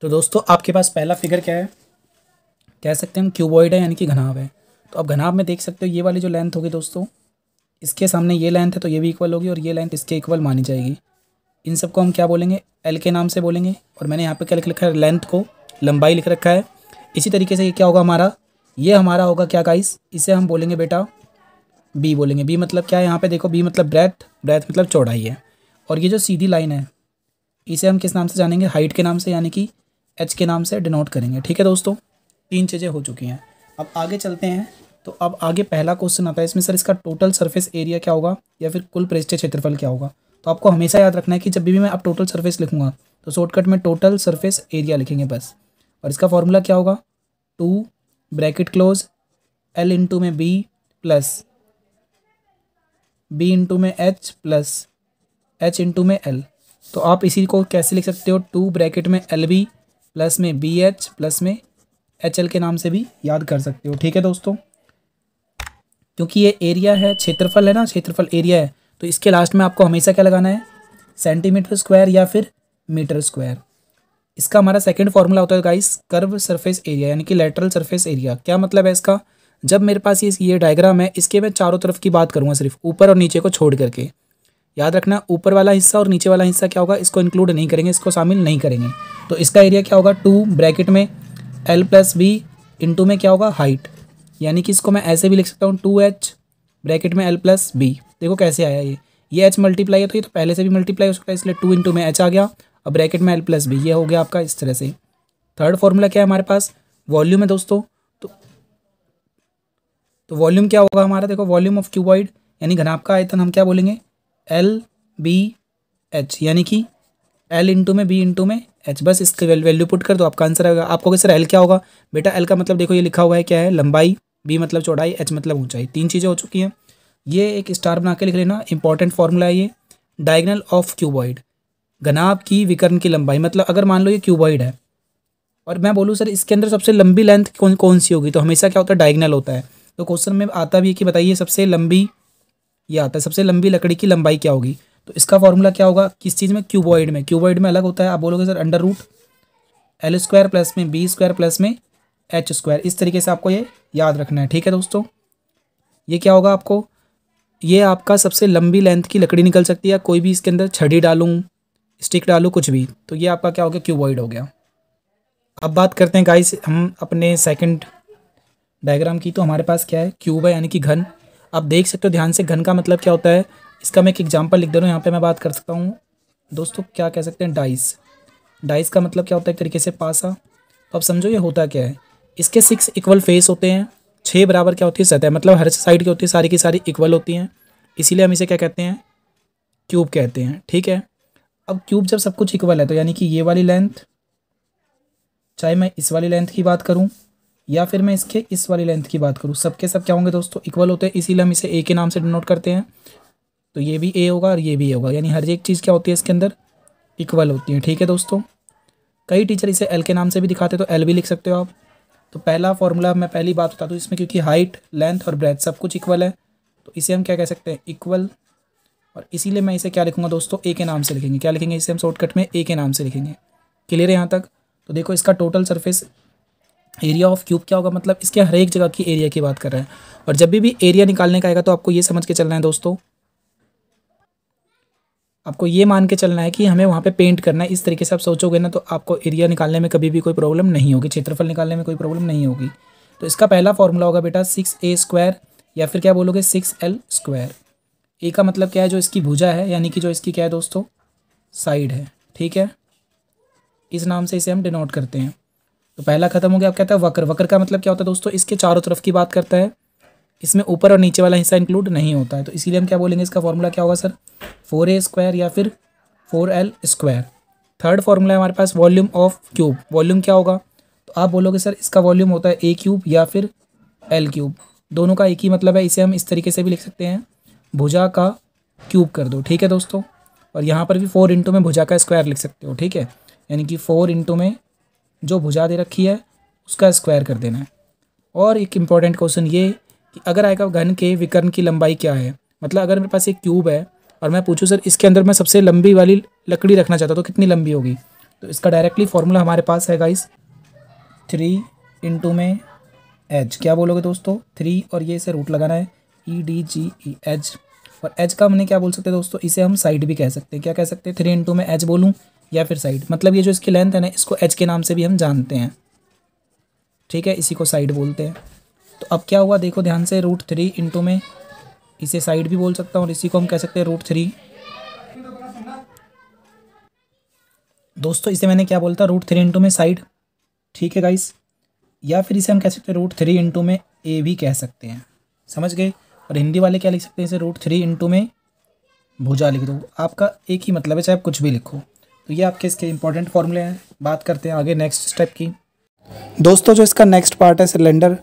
तो दोस्तों आपके पास पहला फिगर क्या है, कह सकते हैं हम क्यूबॉइड है यानी कि घनाभ है। तो अब घनाभ में देख सकते हो ये वाली जो लेंथ होगी दोस्तों, इसके सामने ये लेंथ है तो ये भी इक्वल होगी और ये लेंथ इसके इक्वल मानी जाएगी। इन सबको हम क्या बोलेंगे, एल के नाम से बोलेंगे। और मैंने यहाँ पे क्या लिख रखा है, लेंथ को लंबाई लिख रखा है। इसी तरीके से ये क्या होगा हमारा, ये हमारा होगा क्या गाइस, इसे हम बोलेंगे बेटा बी बोलेंगे। बी मतलब क्या है, यहाँ पे देखो बी मतलब ब्रेथ, ब्रेथ मतलब चौड़ाई है। और ये जो सीधी लाइन है इसे हम किस नाम से जानेंगे, हाइट के नाम से, यानी कि एच के नाम से डिनोट करेंगे। ठीक है दोस्तों, 3 चीज़ें हो चुकी हैं। अब आगे चलते हैं। तो अब आगे पहला क्वेश्चन आता है, इसमें सर इसका टोटल सरफेस एरिया क्या होगा या फिर कुल पृष्ठीय क्षेत्रफल क्या होगा। तो आपको हमेशा याद रखना है कि जब भी मैं अब टोटल सरफेस लिखूंगा तो शॉर्टकट में टोटल सरफेस एरिया लिखेंगे बस। और इसका फॉर्मूला क्या होगा, 2 ब्रैकेट क्लोज एल इंटू में बी प्लस बी इंटू में एच प्लस एच इंटू में एल। तो आप इसी को कैसे लिख सकते हो, 2 ब्रैकेट में एल बी प्लस में बी एच प्लस में एच एल के नाम से भी याद कर सकते हो। ठीक है दोस्तों, क्योंकि ये एरिया है, क्षेत्रफल है ना, क्षेत्रफल एरिया है, तो इसके लास्ट में आपको हमेशा क्या लगाना है, सेंटीमीटर स्क्वायर या फिर मीटर स्क्वायर। इसका हमारा सेकंड फॉर्मूला होता है गाइस, कर्व सरफेस एरिया यानी कि लेटरल सरफेस एरिया। क्या मतलब है इसका, जब मेरे पास ये डायग्राम है, इसके मैं चारों तरफ की बात करूँगा, सिर्फ ऊपर और नीचे को छोड़ करके। याद रखना ऊपर वाला हिस्सा और नीचे वाला हिस्सा क्या होगा, इसको इंक्लूड नहीं करेंगे, इसको शामिल नहीं करेंगे। तो इसका एरिया क्या होगा, 2 ब्रैकेट में एल प्लस बी इंटू में क्या होगा, हाइट। यानी कि इसको मैं ऐसे भी लिख सकता हूँ, 2h ब्रैकेट में एल प्लस बी। देखो कैसे आया ये h मल्टीप्लाई है तो ये तो पहले से भी मल्टीप्लाई हो सकता है, इसलिए 2 इंटू में h आ गया और ब्रैकेट में एल प्लस बी, ये हो गया आपका इस तरह से। थर्ड फॉर्मूला क्या है हमारे पास, वॉल्यूम है दोस्तों। तो वॉल्यूम क्या होगा हमारा, देखो वॉल्यूम ऑफ क्यूबॉइड यानी घनाभ का आयतन हम क्या बोलेंगे, एल बी एच, यानी कि एल इंटू में बी इंटू में एच। बस इसकी वैल्यू पुट कर दो, आपका आंसर आएगा। आपको सर एल क्या होगा, बेटा एल का मतलब देखो ये लिखा हुआ है क्या है, लंबाई, बी मतलब चौड़ाई, एच मतलब ऊंचाई। 3 चीज़ें हो चुकी हैं। ये एक स्टार बना के लिख लेना, इंपॉर्टेंट फॉर्मूला है ये। डायगनल ऑफ क्यूबॉइड, घनाभ की विकर्ण की लंबाई, मतलब अगर मान लो ये क्यूबॉइड है और मैं बोलूँ सर इसके अंदर सबसे लंबी लेंथ कौन सी होगी, तो हमेशा क्या होता है, डायगनल होता है। तो क्वेश्चन में आता भी है कि बताइए सबसे लंबी, ये आता है सबसे लंबी लकड़ी की लंबाई क्या होगी। तो इसका फॉर्मूला क्या होगा, किस चीज़ में, क्यूबॉइड में। क्यूबॉइड में अलग होता है, आप बोलोगे sir under root L square plus में बी स्क्वायर प्लस में एच स्क्वायर। इस तरीके से आपको ये याद रखना है। ठीक है दोस्तों, ये क्या होगा आपको, ये आपका सबसे लंबी लेंथ की लकड़ी निकल सकती है, कोई भी इसके अंदर छड़ी डालूँ, स्टिक डालूँ, कुछ भी, तो ये आपका क्या हो गया, क्यूबॉइड हो गया। अब बात करते हैं गाइस हम अपने सेकंड डायग्राम की। तो हमारे पास क्या है, क्यूब है यानी कि घन। आप देख सकते हो ध्यान से, घन का मतलब क्या होता है, इसका मैं एक एग्जांपल लिख दे रहा हूँ, यहाँ पे मैं बात कर सकता हूँ दोस्तों, क्या कह सकते हैं, डाइस। डाइस का मतलब क्या होता है, एक तरीके से पासा। तो अब समझो ये होता क्या है, इसके 6 इक्वल फेस होते हैं, 6 बराबर क्या होती है सतह, मतलब हर साइड की होती है, सारी की सारी इक्वल होती हैं, इसीलिए हम इसे क्या कहते हैं, क्यूब कहते हैं। ठीक है, अब क्यूब जब सब कुछ इक्वल है तो यानी कि ये वाली लेंथ, चाहे मैं इस वाली लेंथ की बात करूँ या फिर मैं इसके इस वाली लेंथ की बात करूँ, सबके सब क्या होंगे दोस्तों, इक्वल होते हैं, इसीलिए हम इसे ए के नाम से डिनोट करते हैं। तो ये भी ए होगा और ये भी ए होगा, यानी हर एक चीज़ क्या होती है इसके अंदर, इक्वल होती है। ठीक है दोस्तों, कई टीचर इसे एल के नाम से भी दिखाते हैं, तो एल भी लिख सकते हो आप। तो पहला फॉर्मूला मैं पहली बात बता दूँ इसमें, क्योंकि हाइट, लेंथ और ब्रेथ सब कुछ इक्वल है, तो इसे हम क्या कह सकते हैं, इक्वल। और इसीलिए मैं इसे क्या लिखूंगा दोस्तों, ए के नाम से लिखेंगे। क्या लिखेंगे, इसे हम शॉर्टकट में ए के नाम से लिखेंगे। क्लियर है यहाँ तक। तो देखो इसका total surface area of cube क्या होगा, मतलब इसके हर एक जगह की एरिया की बात कर रहे हैं। और जब भी एरिया निकालने का आएगा तो आपको ये समझ के चलना है दोस्तों, आपको ये मान के चलना है कि हमें वहाँ पे पेंट करना है। इस तरीके से आप सोचोगे ना तो आपको एरिया निकालने में कभी भी कोई प्रॉब्लम नहीं होगी, क्षेत्रफल निकालने में कोई प्रॉब्लम नहीं होगी। तो इसका पहला फॉर्मूला होगा बेटा 6a स्क्वायर, या फिर क्या बोलोगे 6l स्क्वायर। ए का मतलब क्या है, जो इसकी भुजा है, यानी कि जो इसकी क्या है दोस्तों, साइड है। ठीक है, इस नाम से इसे हम डिनोट करते हैं। तो पहला खत्म हो गया। अब कहता है वक्र। वक्र का मतलब क्या होता है दोस्तों, इसके चारों तरफ की बात करता है, इसमें ऊपर और नीचे वाला हिस्सा इंक्लूड नहीं होता है, तो इसीलिए हम क्या बोलेंगे, इसका फॉर्मूला क्या होगा सर, 4a स्क्वायर या फिर 4l स्क्वायर। थर्ड फॉर्मूला है हमारे पास वॉल्यूम ऑफ क्यूब। वॉल्यूम क्या होगा, तो आप बोलोगे सर इसका वॉल्यूम होता है a क्यूब या फिर l क्यूब, दोनों का एक ही मतलब है। इसे हम इस तरीके से भी लिख सकते हैं, भुजा का क्यूब कर दो। ठीक है दोस्तों, और यहाँ पर भी 4 इंटू में भुजा का स्क्वायर लिख सकते हो। ठीक है, यानी कि 4 इंटू में जो भुजा दे रखी है उसका स्क्वायर कर देना है। और एक इम्पॉर्टेंट क्वेश्चन ये कि अगर आएगा घन के विकर्ण की लंबाई क्या है, मतलब अगर मेरे पास एक क्यूब है और मैं पूछूं सर इसके अंदर मैं सबसे लंबी वाली लकड़ी रखना चाहता हूँ तो कितनी लंबी होगी, तो इसका डायरेक्टली फॉर्मूला हमारे पास है गाइस 3 इंटू में एच, क्या बोलोगे दोस्तों 3 और ये इसे रूट लगाना है EDGE एच, और एच का हमने क्या बोल सकते हैं दोस्तों, इसे हम साइड भी कह सकते हैं। क्या कह सकते हैं 3 इंटू में एच बोलूँ या फिर साइड, मतलब ये जो इसकी लेंथ है ना इसको एच के नाम से भी हम जानते हैं, ठीक है, इसी को साइड बोलते हैं। तो अब क्या हुआ देखो ध्यान से, √3 इंटू में, इसे साइड भी बोल सकता हूँ और इसी को हम कह सकते हैं √3। दोस्तों इसे मैंने क्या बोलता √3 इंटू में साइड, ठीक है गाइस, या फिर इसे हम कह सकते हैं √3 इंटू में ए भी कह सकते हैं, समझ गए। और हिंदी वाले क्या लिख सकते हैं इसे √3 इंटू में भुजा लिख दो, आपका एक ही मतलब है चाहे आप कुछ भी लिखो। तो ये आपके इसके इंपॉर्टेंट फॉर्मूले हैं। बात करते हैं आगे नेक्स्ट स्टेप की। दोस्तों जो इसका नेक्स्ट पार्ट है सिलेंडर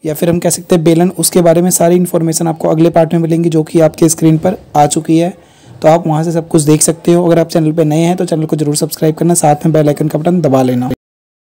या फिर हम कह सकते हैं बेलन, उसके बारे में सारी इन्फॉर्मेशन आपको अगले पार्ट में मिलेंगी जो कि आपके स्क्रीन पर आ चुकी है, तो आप वहां से सब कुछ देख सकते हो। अगर आप चैनल पर नए हैं तो चैनल को जरूर सब्सक्राइब करना, साथ में बेल आइकन का बटन दबा लेना।